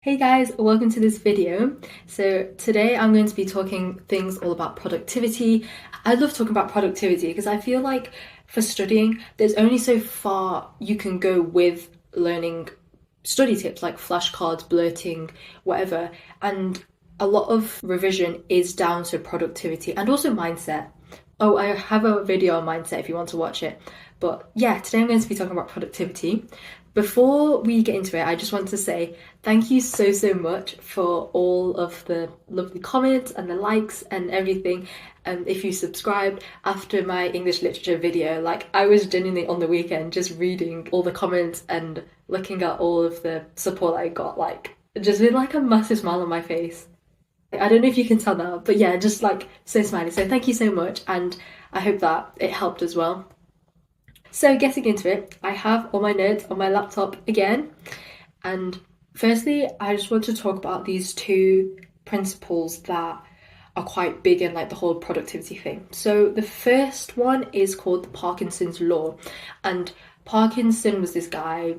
Hey guys, welcome to this video. So today I'm going to be talking things all about productivity. I love talking about productivity because I feel like for studying, there's only so far you can go with learning study tips like flashcards, blurting, whatever. And a lot of revision is down to productivity and also mindset. Oh, I have a video on mindset if you want to watch it. But yeah, today I'm going to be talking about productivity. Before we get into it, I just want to say thank you so much for all of the lovely comments and the likes and everything. And if you subscribed after my English literature video, like I was genuinely on the weekend just reading all the comments and looking at all of the support I got, like just with like a massive smile on my face. I don't know if you can tell now, but yeah, just like so smiley. So thank you so much, and I hope that it helped as well. So getting into it, I have all my notes on my laptop again. And firstly, I just want to talk about these two principles that are quite big in like the whole productivity thing. So the first one is called the Parkinson's law. And Parkinson was this guy,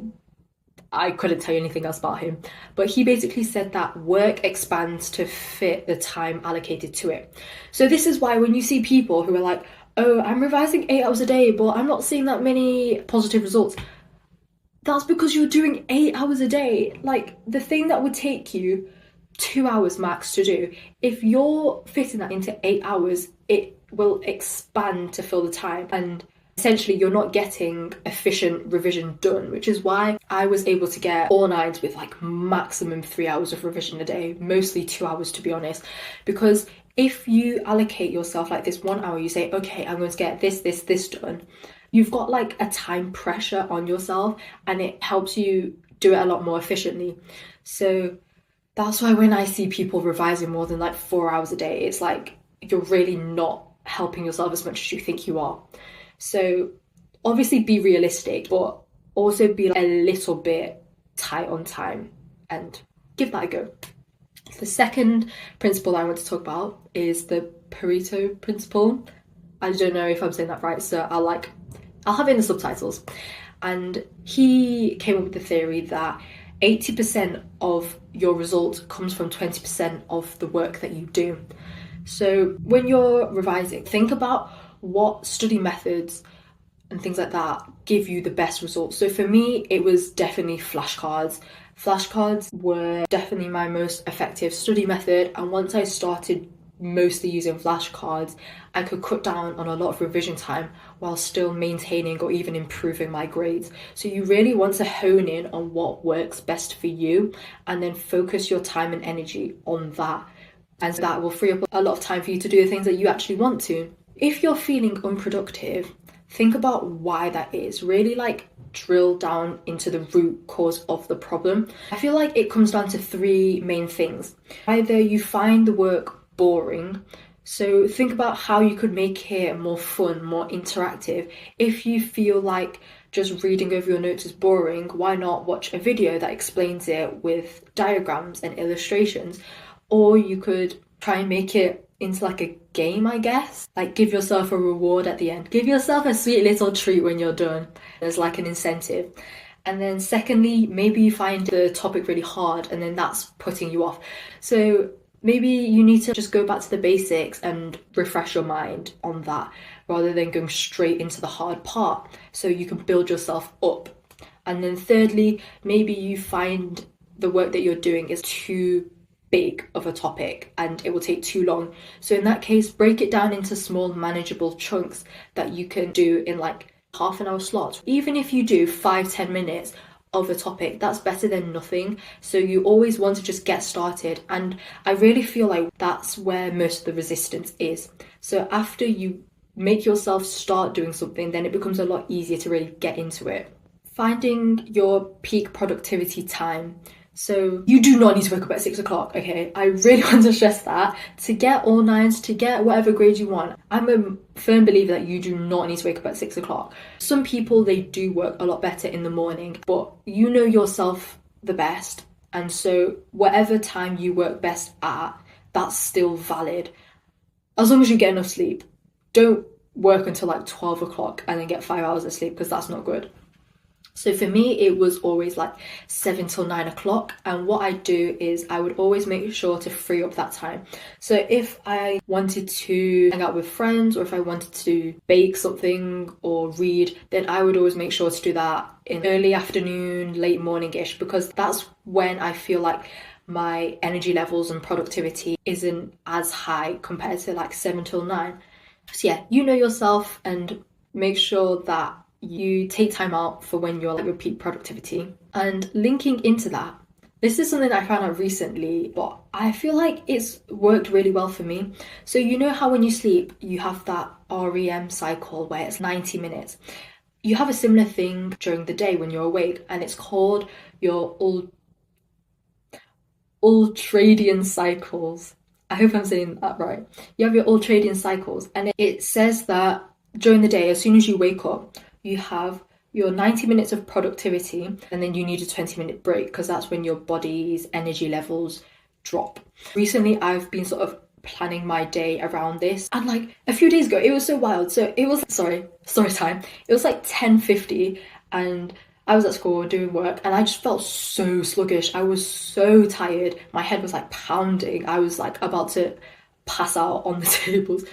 I couldn't tell you anything else about him, but he basically said that work expands to fit the time allocated to it. So this is why when you see people who are like, oh, I'm revising 8 hours a day, but I'm not seeing that many positive results. That's because you're doing 8 hours a day. Like the thing that would take you 2 hours max to do, if you're fitting that into 8 hours, it will expand to fill the time. And essentially, you're not getting efficient revision done, which is why I was able to get all nines with like maximum 3 hours of revision a day, mostly 2 hours to be honest, because if you allocate yourself like this 1 hour, you say, okay, I'm going to get this done, you've got like a time pressure on yourself and it helps you do it a lot more efficiently. So that's why when I see people revising more than like 4 hours a day, it's like you're really not helping yourself as much as you think you are. So obviously be realistic, but also be a little bit tight on time and give that a go. The second principle I want to talk about is the Pareto principle. I don't know if I'm saying that right, so I'll have it in the subtitles. And he came up with the theory that 80% of your result comes from 20% of the work that you do. So when you're revising, think about what study methods and things like that give you the best results. So for me, it was definitely flashcards. Flashcards were definitely my most effective study method, and once I started mostly using flashcards, I could cut down on a lot of revision time while still maintaining or even improving my grades. So you really want to hone in on what works best for you and then focus your time and energy on that. And that will free up a lot of time for you to do the things that you actually want to. If you're feeling unproductive, think about why that is. Really like drill down into the root cause of the problem. I feel like it comes down to three main things. Either you find the work boring, so think about how you could make it more fun, more interactive. If you feel like just reading over your notes is boring, why not watch a video that explains it with diagrams and illustrations? Or you could try and make it into like a game, I guess. Like give yourself a reward at the end. Give yourself a sweet little treat when you're done. There's like an incentive. And then secondly, maybe you find the topic really hard and then that's putting you off. So maybe you need to just go back to the basics and refresh your mind on that rather than going straight into the hard part so you can build yourself up. And then thirdly, maybe you find the work that you're doing is too big of a topic and it will take too long. So in that case, break it down into small manageable chunks that you can do in like half an hour slots. Even if you do 5-10 minutes of a topic, that's better than nothing. So you always want to just get started, and I really feel like that's where most of the resistance is. So after you make yourself start doing something, then it becomes a lot easier to really get into it. Finding your peak productivity time. So you do not need to wake up at 6 o'clock, okay? I really want to stress that. To get all nines, to get whatever grade you want, I'm a firm believer that you do not need to wake up at 6 o'clock. Some people, they do work a lot better in the morning, but you know yourself the best. And so whatever time you work best at, that's still valid. As long as you get enough sleep. Don't work until like 12 o'clock and then get 5 hours of sleep because that's not good. So for me, it was always like 7 till 9 o'clock. And what I do is I would always make sure to free up that time. So if I wanted to hang out with friends, or if I wanted to bake something or read, then I would always make sure to do that in early afternoon, late morning-ish, because that's when I feel like my energy levels and productivity isn't as high compared to like 7 till 9. So yeah, you know yourself, and make sure that you take time out for when you're like your peak productivity. And linking into that, this is something I found out recently, but I feel like it's worked really well for me. So you know how when you sleep, you have that REM cycle where it's 90 minutes. You have a similar thing during the day when you're awake, and it's called your ultradian cycles. I hope I'm saying that right. You have your ultradian cycles, and it says that during the day, as soon as you wake up, you have your 90 minutes of productivity, and then you need a 20-minute break because that's when your body's energy levels drop. Recently, I've been sort of planning my day around this, and like a few days ago, it was so wild. So it was, story time. It was like 10:50, and I was at school doing work, and I just felt so sluggish. I was so tired. My head was like pounding. I was like about to pass out on the tables.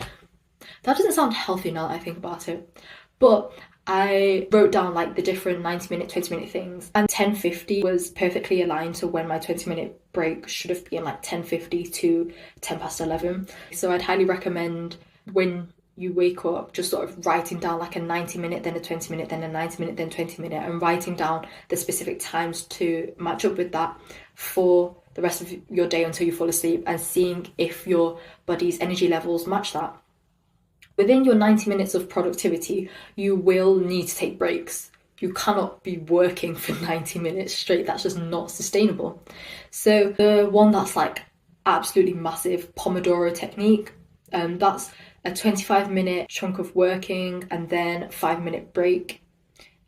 That doesn't sound healthy now that I think about it. But I wrote down like the different 90-minute, 20-minute things, and 10:50 was perfectly aligned to when my 20-minute break should have been, like 10:50 to 11:10. So I'd highly recommend when you wake up just sort of writing down like a 90-minute, then a 20-minute, then a 90-minute, then 20-minute, and writing down the specific times to match up with that for the rest of your day until you fall asleep, and seeing if your body's energy levels match that. Within your 90 minutes of productivity, you will need to take breaks. You cannot be working for 90 minutes straight. That's just not sustainable. So the one that's like absolutely massive, Pomodoro technique, that's a 25-minute chunk of working and then a 5-minute break.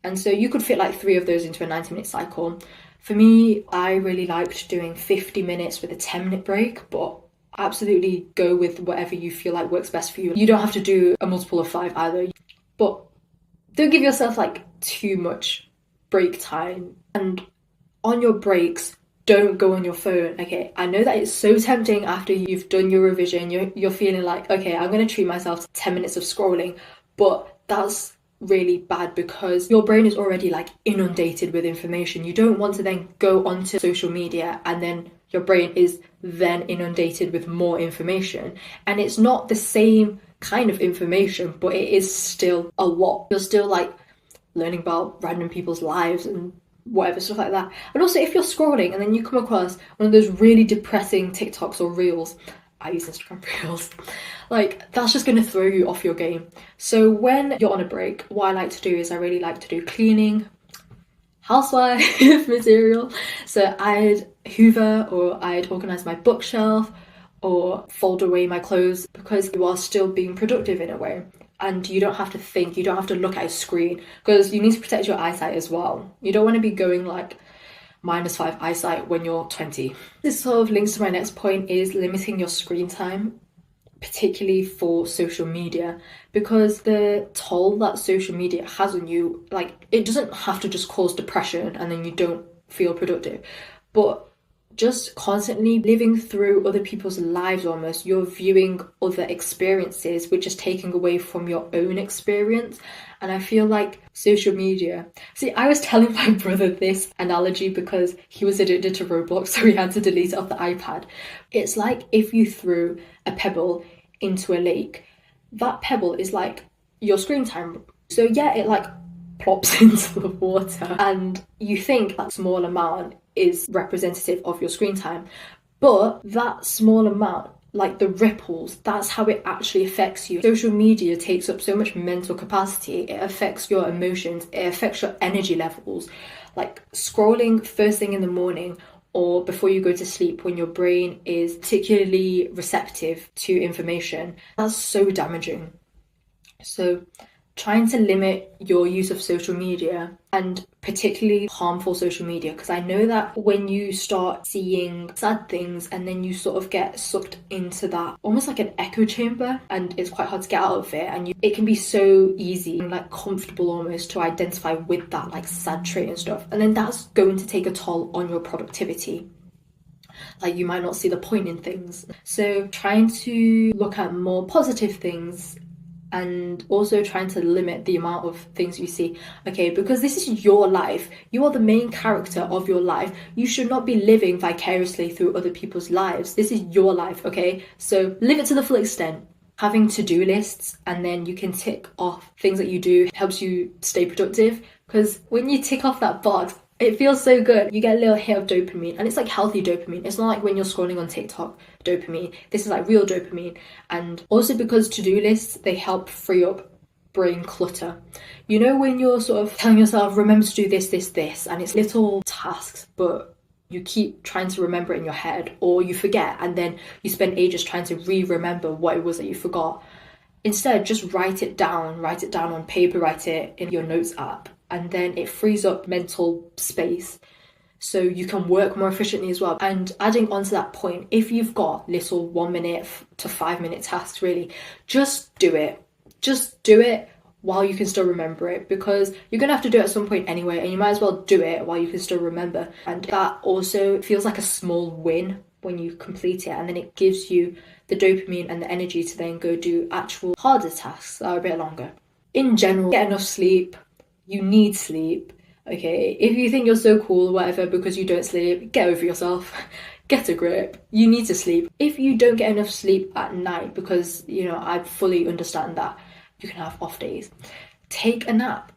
And so you could fit like 3 of those into a 90-minute cycle. For me, I really liked doing 50 minutes with a 10-minute break, but absolutely go with whatever you feel like works best for you. You don't have to do a multiple of 5 either, but don't give yourself like too much break time. And on your breaks, don't go on your phone. Okay, I know that it's so tempting after you've done your revision. You're feeling like, okay, I'm going to treat myself to 10 minutes of scrolling, but that's really bad because your brain is already like inundated with information. You don't want to then go onto social media and then your brain is then inundated with more information, and it's not the same kind of information, but it is still a lot. You're still like learning about random people's lives and whatever, stuff like that. And also if you're scrolling and then you come across one of those really depressing TikToks or reels, I use Instagram reels, like that's just going to throw you off your game. So when you're on a break, what I like to do is I really like to do cleaning, housewife material. So I'd hoover, or I'd organise my bookshelf, or fold away my clothes, because you are still being productive in a way. And you don't have to think, you don't have to look at a screen, because you need to protect your eyesight as well. You don't want to be going like -5 eyesight when you're 20. This sort of links to my next point, is limiting your screen time, particularly for social media, because the toll that social media has on you, like it doesn't have to just cause depression and then you don't feel productive, but just constantly living through other people's lives, almost you're viewing other experiences, which is taking away from your own experience. And I feel like social media, see, I was telling my brother this analogy because he was addicted to Roblox, so he had to delete it off the iPad. It's like if you threw a pebble into a lake, that pebble is like your screen time. So yeah, it like plops into the water and you think that small amount is representative of your screen time, but that small amount, like the ripples, that's how it actually affects you. Social media takes up so much mental capacity. It affects your emotions, it affects your energy levels. Like scrolling first thing in the morning or before you go to sleep when your brain is particularly receptive to information, that's so damaging. So trying to limit your use of social media, and particularly harmful social media, because I know that when you start seeing sad things and then you sort of get sucked into that almost like an echo chamber, and it's quite hard to get out of it, and it can be so easy and like comfortable almost to identify with that like sad trait and stuff, and then that's going to take a toll on your productivity. Like, you might not see the point in things. So trying to look at more positive things, and also trying to limit the amount of things you see. Okay, because this is your life. You are the main character of your life. You should not be living vicariously through other people's lives. This is your life, okay? So live it to the full extent. Having to-do lists, and then you can tick off things that you do, helps you stay productive. Because when you tick off that box, it feels so good. You get a little hit of dopamine, and it's like healthy dopamine. It's not like when you're scrolling on TikTok dopamine. This is like real dopamine. And also because to-do lists, they help free up brain clutter. You know, when you're sort of telling yourself, remember to do this, this, and it's little tasks, but you keep trying to remember it in your head, or you forget, and then you spend ages trying to remember what it was that you forgot. Instead, just write it down on paper, write it in your notes app, and then it frees up mental space so you can work more efficiently as well. And adding on to that point, if you've got little 1 minute to 5 minute tasks, really, just do it. Just do it while you can still remember it, because you're going to have to do it at some point anyway, and you might as well do it while you can still remember. And that also feels like a small win when you complete it, and then it gives you the dopamine and the energy to then go do actual harder tasks that are a bit longer. In general, get enough sleep. You need sleep, okay? If you think you're so cool or whatever because you don't sleep, get over yourself. Get a grip. You need to sleep. If you don't get enough sleep at night, because, you know, I fully understand that you can have off days, take a nap.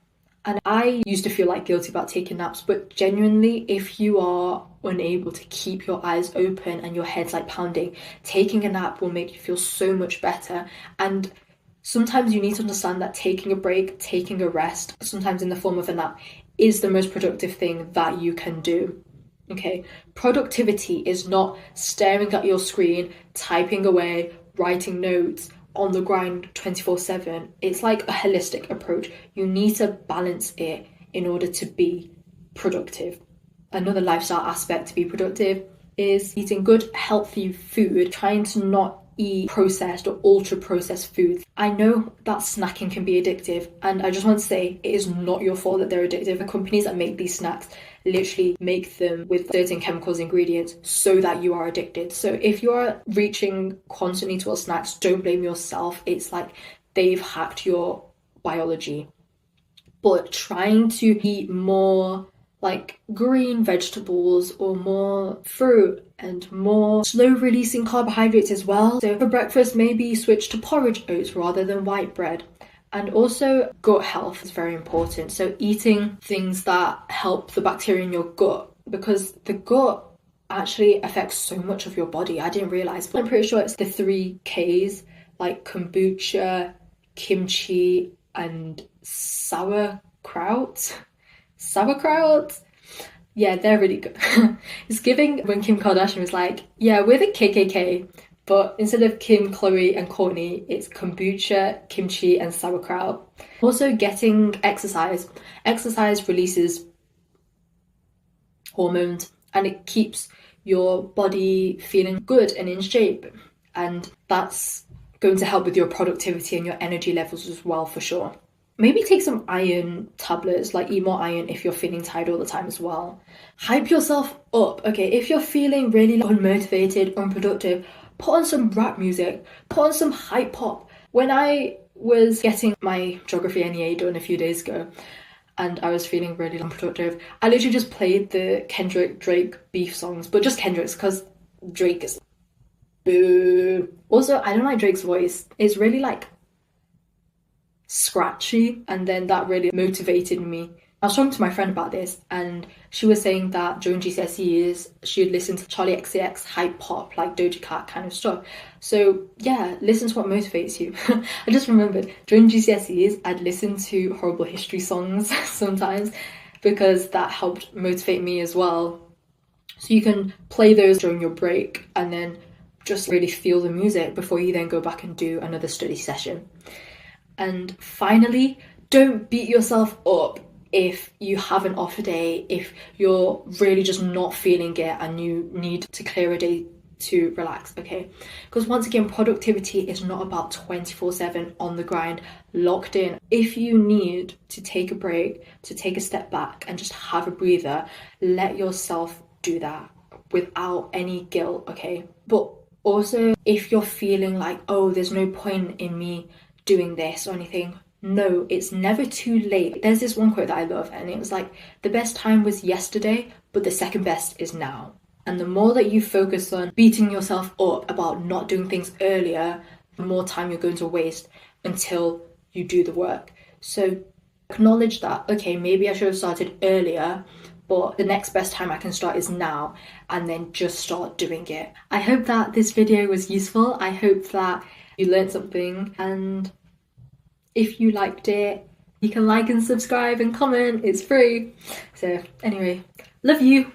And I used to feel like guilty about taking naps, but genuinely, if you are unable to keep your eyes open and your head's like pounding, taking a nap will make you feel so much better. And sometimes you need to understand that taking a break, taking a rest, sometimes in the form of a nap, is the most productive thing that you can do. Okay, productivity is not staring at your screen, typing away, writing notes, on the grind 24/7. It's like a holistic approach. You need to balance it in order to be productive. Another lifestyle aspect to be productive is eating good, healthy food, trying to not eat processed or ultra processed foods. I know that snacking can be addictive, and I just want to say it is not your fault that they're addictive. The companies that make these snacks literally make them with certain chemicals, ingredients, so that you are addicted. So if you are reaching constantly towards snacks, don't blame yourself. It's like they've hacked your biology. But trying to eat more like green vegetables or more fruit and more slow releasing carbohydrates as well. So for breakfast, maybe switch to porridge oats rather than white bread. And also gut health is very important. So eating things that help the bacteria in your gut, because the gut actually affects so much of your body. I didn't realize, but I'm pretty sure it's the 3 Ks, like kombucha, kimchi, and sauerkraut. Yeah, they're really good. It's giving when Kim Kardashian was like, yeah, we're the KKK, but instead of Kim, Khloe, and Kourtney, it's kombucha, kimchi, and sauerkraut. Also, getting exercise. Exercise releases hormones, and it keeps your body feeling good and in shape, and that's going to help with your productivity and your energy levels as well, for sure. Maybe take some iron tablets, like eat more iron if you're feeling tired all the time as well. Hype yourself up, okay? If you're feeling really unmotivated, unproductive, put on some rap music, put on some hype pop. When I was getting my geography NEA done a few days ago, and I was feeling really unproductive, I literally just played the Kendrick Drake beef songs, but just Kendrick's, because Drake is boo. Also, I don't like Drake's voice. It's really like scratchy, and then that really motivated me. I was talking to my friend about this, and she was saying that during GCSEs she would listen to Charlie XCX hype pop, like Doja Cat kind of stuff. So yeah, listen to what motivates you. I just remembered during GCSEs I'd listen to horrible history songs sometimes, because that helped motivate me as well. So you can play those during your break and then just really feel the music before you then go back and do another study session. And finally, don't beat yourself up if you have an off day, if you're really just not feeling it and you need to clear a day to relax, okay? Because once again, productivity is not about 24/7 on the grind, locked in. If you need to take a break, to take a step back and just have a breather, let yourself do that without any guilt, okay? But also, if you're feeling like, oh, there's no point in me doing this or anything, no, it's never too late. There's this one quote that I love, and it was like, the best time was yesterday, but the second best is now. And the more that you focus on beating yourself up about not doing things earlier, the more time you're going to waste until you do the work. So acknowledge that, okay, maybe I should have started earlier, but the next best time I can start is now, and then just start doing it. I hope that this video was useful. I hope that you learned something, and if you liked it, you can like and subscribe and comment. It's free. So anyway, love you.